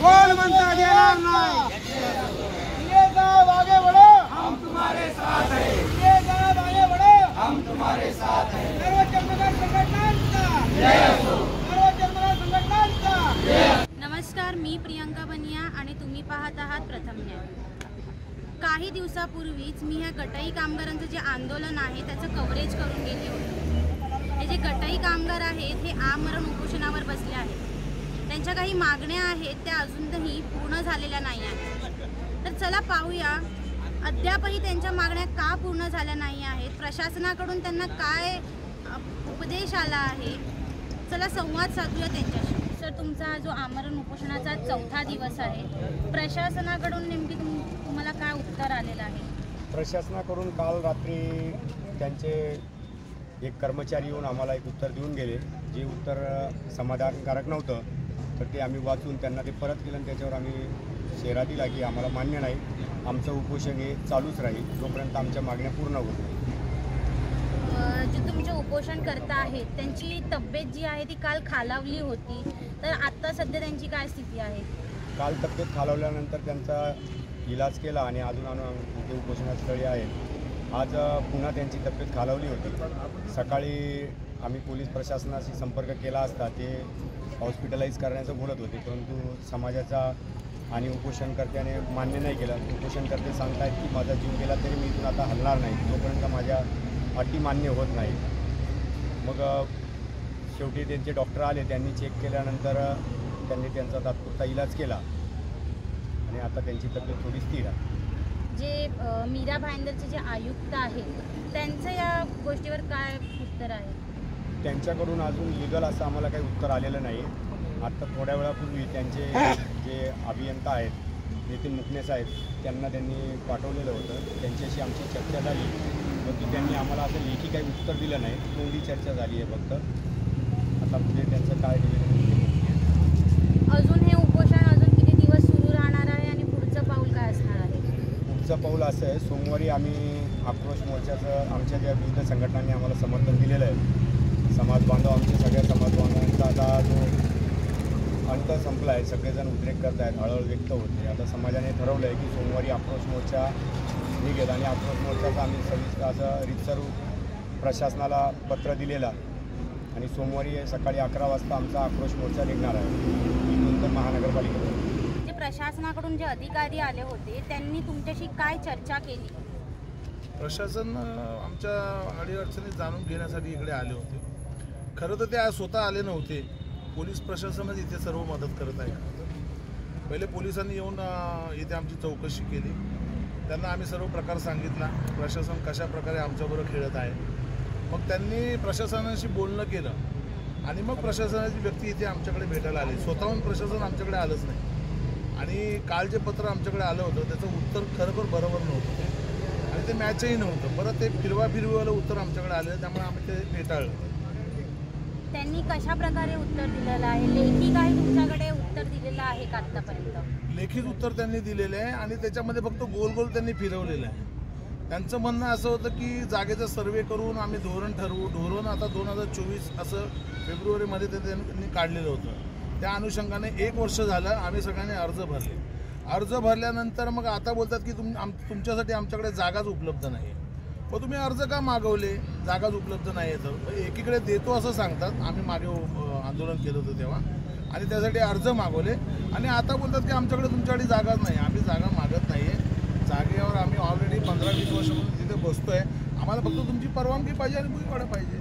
कोण म्हणता देणार नाही। ये साहब आगे बढ़ो, हम तुम्हारे साथ हैं। ये साहब आगे बढ़ो, हम तुम्हारे साथ हैं। सर्वोच्च पगार संघटनांचा जय असो, सर्वोच्च पगार संघटनांचा जय। नमस्कार, मी प्रियंका बनिया आणि तुम्ही पाहत आहात प्रथम न्याय। काही दिवसापूर्वीच मी ह्या गटाई कामगारांचं जे आंदोलन आहे त्याचं कव्हरेज करून गेले होते। हे जे गटाई कामगार आहेत हे आमरण उपोषणावर बसले आहेत। त्यांच्या काही मागण्या आहेत त्या अजूनही पूर्ण झालेल्या नाही आहेत। तर चला पाहूया अद्यापही त्यांच्या मागण्या का पूर्ण झाल्या नाही आहेत, प्रशासनाकडून त्यांना काय उपदेश आला आहे। चला संवाद साधूया त्यांच्याशी। सर, तुमचा जो आमरण उपोषणाचा 4था दिवस आहे, प्रशासनाकडून नेमकी तुम्हाला काय उत्तर आलेलं आहे? प्रशासनाकडून काल रात्री त्यांचे एक कर्मचारी येऊन आम्हाला एक उत्तर देऊन गेले, जे उत्तर समाधानकारक नव्हतं। तर ते आम्ही वाचून त्यांना ते परत केलं आणि त्याच्यावर आम्ही शेरा दिला की आम्हाला मान्य नाही, आमचं उपोषण हे चालूच राहील जोपर्यंत आमच्या मागण्या पूर्ण होत नाही। जे तुमचे उपोषण करता आहेत त्यांची तब्येत जी आहे ती काल खालावली होती, तर आता सध्या त्यांची काय स्थिती आहे? काल तब्येत खालावल्यानंतर त्यांचा इलाज केला आणि अजून ते उपोषणास्थळी आहेत। आज पुन्हा त्यांची तब्येत खालावली होती। सकाळी आम्ही पोलीस प्रशासनाशी संपर्क केला असता ते हॉस्पिटलाइज करण्याचं बोलत होते, परंतु समाजाचा आणि उपोषणकर्त्याने मान्य नाही केलं। उपोषणकर्ते सांगतायत की माझा जीव गेला तरी मी इथून आता हलणार नाही जोपर्यंत माझ्या अटी मान्य होत नाही। मग शेवटी त्यांचे डॉक्टर आले, त्यांनी चेक केल्यानंतर त्यांनी त्यांचा तात्पुरता इलाज केला आणि आता त्यांची तब्येत थोडी स्थिर आहे। जे मीरा भाईंदरचे जे आयुक्त आहेत त्यांचं या गोष्टीवर काय उत्तर आहे? त्यांच्याकडून अजून लिगल असं आम्हाला काही उत्तर आलेलं नाही। आत्ता थोड्या वेळापूर्वी त्यांचे जे अभियंता आहेत नितीन मुकणे साहेब त्यांनी पाठवलेलं होतं, त्यांच्याशी आमची चर्चा झाली, परंतु त्यांनी आम्हाला असं लेखी काही उत्तर दिलं नाही, तोंडी चर्चा झाली आहे फक्त। आता पुढे त्यांचं काय अजून हे उपोषण अजून किती दिवस सुरू राहणार आहे आणि पुढचं पाऊल काय असणार आहे? पुढचं पाऊल असं आहे, सोमवारी आम्ही आक्रोश मोर्चाचं आमच्या ज्या विविध संघटनांनी आम्हाला समर्थन दिलेलं आहे, समाज बांधव आमच्या सगळ्या समाज बांधवांचा आता जो अंत संपला आहे, सगळेजण उद्रेक करत आहेत, हळहळ व्यक्त होते। आता समाजाने ठरवलं आहे की सोमवारी आक्रोश मोर्चा निघेल आणि आक्रोश मोर्चाचा आम्ही सविस्तर असं रीतसर प्रशासनाला पत्र दिलेलं आणि सोमवारी सकाळी 11 वाजता आमचा आक्रोश मोर्चा निघणार आहे नंतर महानगरपालिकेकडून। जे प्रशासनाकडून जे अधिकारी आले होते त्यांनी तुमच्याशी काय चर्चा केली? प्रशासन आमच्या अडीअडचणी जाणून घेण्यासाठी इकडे आले होते। खरं तर ते आज स्वतः आले नव्हते, पोलीस प्रशासनच इथे सर्व मदत करत आहे। पहिले पोलिसांनी येऊन इथे आमची चौकशी केली, त्यांना आम्ही सर्व प्रकार सांगितला, प्रशासन कशा प्रकारे आमच्याबरोबर खेळत आहे। मग त्यांनी प्रशासनाशी बोलणं केलं आणि मग प्रशासनाची व्यक्ती इथे आमच्याकडे भेटायला आली। स्वतःहून प्रशासन आमच्याकडे आलंच नाही आणि काल जे पत्र आमच्याकडे आलं होतं त्याचं उत्तर खरोखर बरोबर नव्हतं आणि ते मॅचही नव्हतं। परत ते फिरवायला उत्तर आमच्याकडे आलं, त्यामुळे आम्ही ते फेटाळलं। त्यांनी कशा प्रकारे उत्तर दिलेलं आहे? लेखी काही तुमच्याकडे उत्तर दिलेलं आहे का आतापर्यंत? लेखित उत्तर त्यांनी दिलेलं आहे आणि त्याच्यामध्ये फक्त गोल त्यांनी फिरवलेलं आहे। त्यांचं म्हणणं असं होतं की जागेचा सर्वे करून आम्ही धोरण ठरवू, धोरण आता 2024 असं फेब्रुवारीमध्ये त्यांनी काढलेलं होतं। त्या अनुषंगाने 1 वर्ष झालं आम्ही सगळ्यांनी अर्ज भरले। अर्ज भरल्यानंतर मग आता बोलतात की तुमच्यासाठी आमच्याकडे जागाच उपलब्ध नाही। मग तुम्ही अर्ज का मागवले? जागाच उपलब्ध नाही आहे तर एकीकडे देतो असं सांगतात, आम्ही मागे आंदोलन केलं होतं तेव्हा आणि त्यासाठी अर्ज मागवले आणि आता बोलतात की आमच्याकडे तुमच्याकडे जागाच नाही। आम्ही जागा मागत नाही आहे, जागेवर आम्ही ऑलरेडी 15-20 वर्षापासून तिथे बसतोय, आम्हाला फक्त तुमची परवानगी पाहिजे आणि भुईवाडा पाहिजे।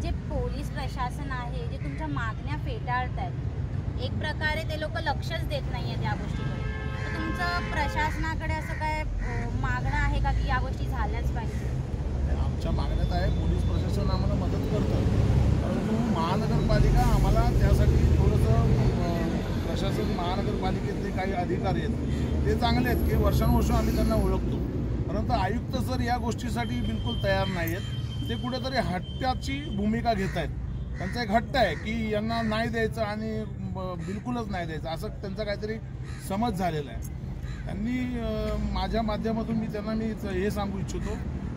जे पोलीस प्रशासन आहे जे तुमच्या मागण्या फेटाळत आहेत, एक प्रकारे ते लोक लक्षच देत नाही आहेत या गोष्टीकडे, तर तुमचं प्रशासनाकडे असं काय मागणं आहे का की या गोष्टी झाल्याच पाहिजे? आमच्या मागण्यात आहे, पोलीस प्रशासन आम्हाला मदत करतं, परंतु महानगरपालिका आम्हाला त्यासाठी थोडंसं प्रशासन महानगरपालिकेतले काही अधिकारी आहेत ते चांगले आहेत की वर्षानुवर्ष आम्ही त्यांना ओळखतो, परंतु आयुक्त सर या गोष्टीसाठी बिलकुल तयार नाही आहेत। ते कुठेतरी हट्टाची भूमिका घेत आहेत। त्यांचा एक हट्ट आहे की यांना नाही द्यायचं आणि बिलकुलच नाही द्यायचं असं त्यांचा काहीतरी समज झालेला आहे। त्यांनी माझ्या माध्यमातून मी त्यांना हे सांगू इच्छितो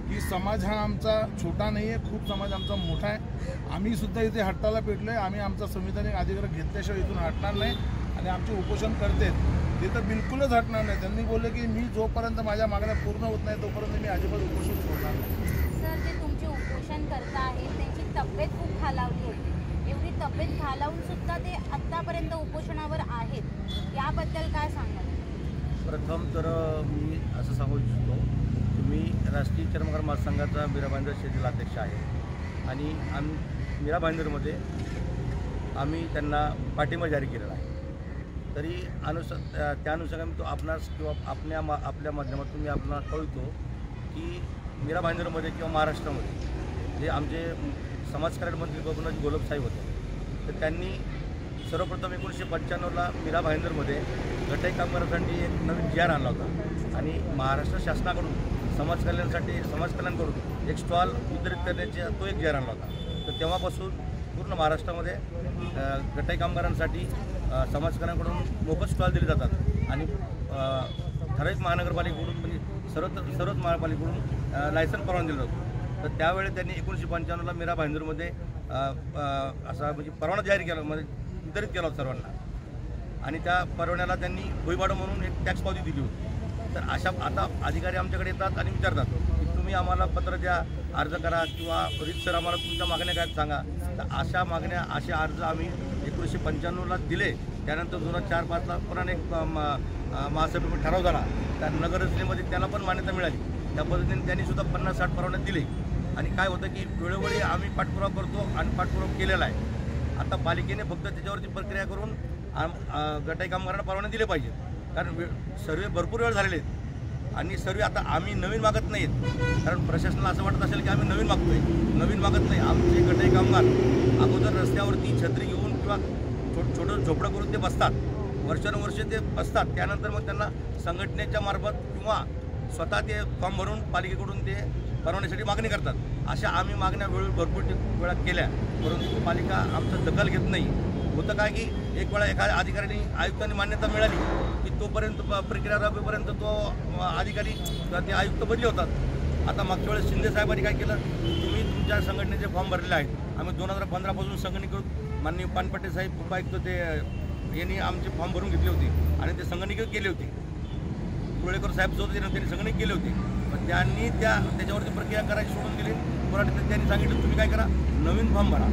की समाज हा आमचा छोटा नाही आहे, खूप समाज आमचा मोठा आहे। आम्ही सुद्धा इथे हट्टाला पेटलो आहे, आम्ही आमचा संविधानिक अधिकार घेतल्याशिवाय इथून हटणार नाही आणि आमचे उपोषण करतात ते तर बिलकुलच हटणार नाही. त्यांनी बोलले की मी जोपर्यंत माझ्या मागण्या पूर्ण होत नाही तोपर्यंत मी अजिबात उपोषण सोडणार नाही. सर, जे तुमचे उपोषण करता आहेत त्यांची तब्येत खूप खालावली होती. एवढी तब्येत खालावून सुद्धा ते आत्तापर्यंत उपोषणावर आहेत, याबद्दल काय सांगाल? प्रथम तर मी असं सांगू इच्छितो की मी राष्ट्रीय चर्मकार महासंघाचा मीरा भाईंदर क्षेत्रीय अध्यक्ष आहे आणि मीरा भाईंदरमध्ये आम्ही त्यांना पाठिंबा जारी केलेला आहे. तरी त्या अनुषंगाने तो आपणास किंवा आपल्या माध्यमातून मी आपल्याला कळवतो की मीरा भाईंदरमध्ये किंवा महाराष्ट्रामध्ये जे आमचे समाजकार्य मंत्री गोपीनाथ गोलप साहेब होते, तर त्यांनी सर्वप्रथम 1995ला मीरा भाईंदरमध्ये गटाई कामगारांसाठी एक नवीन जी आर आणला होता आणि महाराष्ट्र शासनाकडून समाजकल्याणकडून एक स्टॉल वितरित करण्याचा तो एक जी आर आणला होता. तर तेव्हापासून पूर्ण महाराष्ट्रामध्ये गटाई कामगारांसाठी समाजकल्याणकडून मोफत स्टॉल दिले जातात आणि ठराविक महानगरपालिकेकडून म्हणजे सर्वच महानगरपालिकेकडून लायसन परवाना दिलं जातो. तर त्यावेळी त्यांनी 1995ला मीरा भाईंदरमध्ये असा म्हणजे परवाना जाहीर केला, म्हणजे वितरित केला होता सर्वांना आणि त्या परवान्याला त्यांनी भुईभाडं म्हणून एक टॅक्स पावती दिली होती. तर अशा आता अधिकारी आमच्याकडे येतात आणि विचारतात की तुम्ही आम्हाला पत्र द्या, अर्ज करा किंवा रीतसर आम्हाला तुमच्या मागण्या काय सांगा. तर अशा मागण्या असे अर्ज आम्ही 1995ला दिले. त्यानंतर 2004-05ला पुन्हा एक महासभेमध्ये ठराव झाला, त्या नगररचनेमध्ये त्याला पण मान्यता मिळाली. त्या पद्धतीने त्यांनीसुद्धा 50-60 परवाने दिले आणि काय होतं की वेळोवेळी आम्ही पाठपुरावा करतो आणि पाठपुरावा केलेला आहे. आता पालिकेने फक्त त्याच्यावरती प्रक्रिया करून गटाई कामगारांना परवाने दिले पाहिजेत, कारण सर्वे भरपूर वेळ झालेले आहेत आणि सर्वे आता आम्ही नवीन मागत नाहीत. कारण प्रशासनाला असं वाटत असेल की आम्ही नवीन मागतोय, नवीन मागत नाही. आमचे गटाई कामगार अगोदर रस्त्यावरती छत्री घेऊन किंवा छोटं झोपडं करून ते बसतात, वर्षानुवर्षे ते बसतात. त्यानंतर मग त्यांना संघटनेच्या मार्फत किंवा स्वतः ते फॉर्म भरून पालिकेकडून ते परवान्यासाठी मागणी करतात. अशा आम्ही मागण्या भरपूर वेळा केल्या, परंतु पालिका आमचं दखल घेत नाही. होतं काय की एक वेळा एखाद्या अधिकाऱ्यांनी आयुक्तांनी मान्यता मिळाली की तोपर्यंत प्रक्रिया राबवेपर्यंत तो अधिकारी किंवा ते आयुक्त बदली होतात. आता मागच्या वेळेस शिंदे साहेबांनी काय केलं, तुम्ही तुमच्या संघटनेचे फॉर्म भरलेले आहेत. आम्ही 2015पासून संगणकीकृत माननीय पानपट्टे साहेब उपायुक्त ते यांनी आमचे फॉर्म भरून घेतले होते आणि ते संगणकीकृत केले होते. कुळेकर साहेब जो होते त्यांनी संगणक केले होते, पण त्यांनी त्याच्यावरती प्रक्रिया करायची सोडून दिली. पुन्हा त्यांनी सांगितलं तुम्ही काय करा, नवीन फॉर्म भरा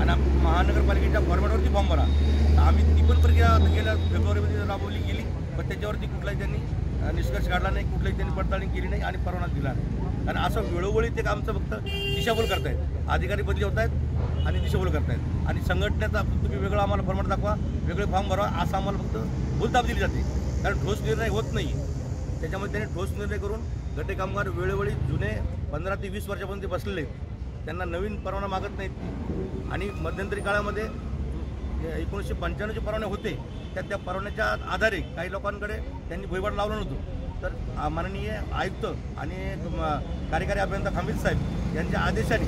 आणि महानगरपालिकेच्या फॉर्मॅटवरती फॉर्म भरा. आम्ही ती पण प्रक्रिया गेल्या फेब्रुवारीमध्ये राबवली गेली, पण त्याच्यावरती कुठलाही त्यांनी निष्कर्ष काढला नाही, कुठलाही त्यांनी पडताळणी केली नाही आणि परवाना दिला नाही. कारण असं वेळोवेळी ते आमचं फक्त दिशाभूल करतायत, अधिकारी बदली होत आहेत आणि दिशाभूल करतायत आणि संघटनेचा तुम्ही वेगळं आम्हाला फॉर्मॅट दाखवा, वेगळे फॉर्म भरवा, असं आम्हाला फक्त भूलताप दिली जाते. कारण ठोस निर्णय होत नाही. त्याच्यामध्ये त्यांनी ठोस निर्णय करून गटे कामगार वेळोवेळी जुने 15 ते 20 वर्षापर्यंत बसलेले, त्यांना नवीन परवाना मागत नाहीत आणि मध्यंतरी काळामध्ये 1995चे परवाने होते, त्या परवान्याच्या आधारे काही लोकांकडे त्यांनी भुईभाड लावलं नव्हतं. तर माननीय आयुक्त आणि कार्यकारी अभियंता खांबीत साहेब यांच्या आदेशाने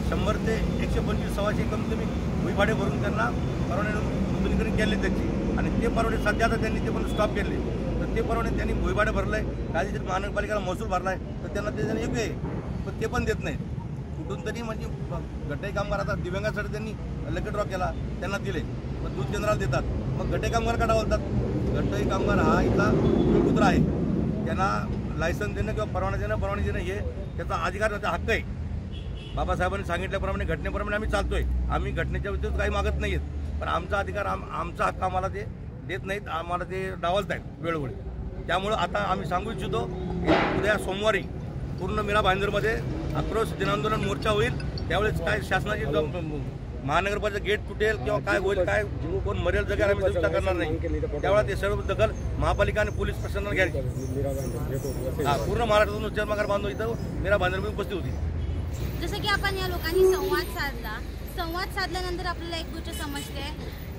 100 ते 125 सव्वाशे कमी कमी भुईभाडे भरून त्यांना परवाने नोंदणीकरण केले त्याची आणि ते परवाने सध्या आता त्यांनी ते पण स्टॉप केले. तर ते परवाने त्यांनी भुईभाडे भरलं आहे, काहीतरी महानगरपालिकेला महसूल भरला आहे, तर त्यांना ते योग्य आहे, पण ते पण देत नाहीत. कुठून तरी म्हणजे गटाई कामगार आता दिव्यांगासाठी त्यांनी लकी ड्रॉ केला, त्यांना दिले, मग दूध केंद्राला देतात. मग गटाई कामगार का डावलतात? गटाई कामगार हा इथला कुत्रा आहे, त्यांना लायसन देणं किंवा परवानगी देणं हे त्याचा अधिकार, त्याचा हक्क आहे. बाबासाहेबांनी सांगितल्याप्रमाणे घटनेप्रमाणे आम्ही चालतोय. आम्ही घटनेच्या विरुद्ध काही मागत नाही आहेत, पण आमचा अधिकार आमचा हक्क आम्हाला ते देत नाहीत, आम्हाला ते डावलत आहेत वेळोवेळी. त्यामुळं आता आम्ही सांगू इच्छितो उद्या सोमवारी पूर्ण मीरा भाईंदरमध्ये आक्रोश जनांदोलन मोर्चा होईल. त्यावेळेस काय शासनाची महानगरपालिका गेट तुटेल किंवा काय होईल, काय कोण मरेल जगेल आम्ही चर्चा करणार नाही. त्यावेळेला ते सर्व दखल महापालिका आणि पोलीस प्रशासनाला घ्यायची. पूर्ण महाराष्ट्रातून चर्मकार बांधव इथं मीरा भाईंदरमध्ये उपस्थित होती. जसं की आपण या लोकांनी संवाद साधल्यानंतर आपल्याला एक गोष्ट समजते,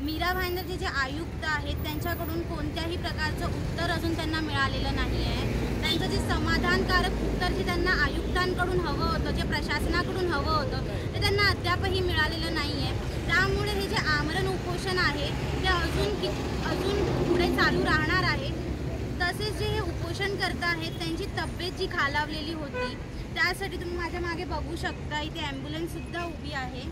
मीरा भाईंदरचे जे आयुक्त आहेत त्यांच्याकडून कोणत्याही प्रकारचं उत्तर अजून त्यांना मिळालेलं नाही आहे. त्यांचं जे समाधानकारक उत्तर जे त्यांना आयुक्तांकडून हवं होतं, जे प्रशासनाकडून हवं होतं, ते त्यांना अद्यापही मिळालेलं नाही आहे. त्यामुळे हे जे आमरण उपोषण आहे ते अजून पुढे चालू राहणार आहे. तसेच जे हे उपोषण करत आहेत त्यांची तब्येत जी खालावलेली होती, त्यासाठी तुम्ही माझ्या मागे बघू शकता, इथे ॲम्ब्युलन्ससुद्धा उभी आहे.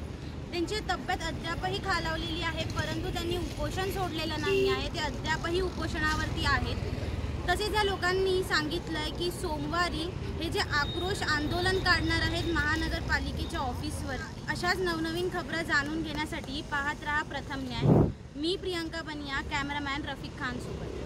त्यांची तब्येत अद्यापही खालावलेली आहे, परंतु त्यांनी उपोषण सोडलेलं नाही आहे. ते अद्यापही उपोषणावरती आहेत. तसेच या लोकांनी सांगितलं आहे की सोमवारी हे जे आक्रोश आंदोलन काढणार आहेत महानगरपालिकेच्या ऑफिसवर. अशाच नवनवीन खबरं जाणून घेण्यासाठी पाहत रहा प्रथम न्याय. मी प्रियंका बनिया, कॅमेरामॅन रफिक खान सोबत.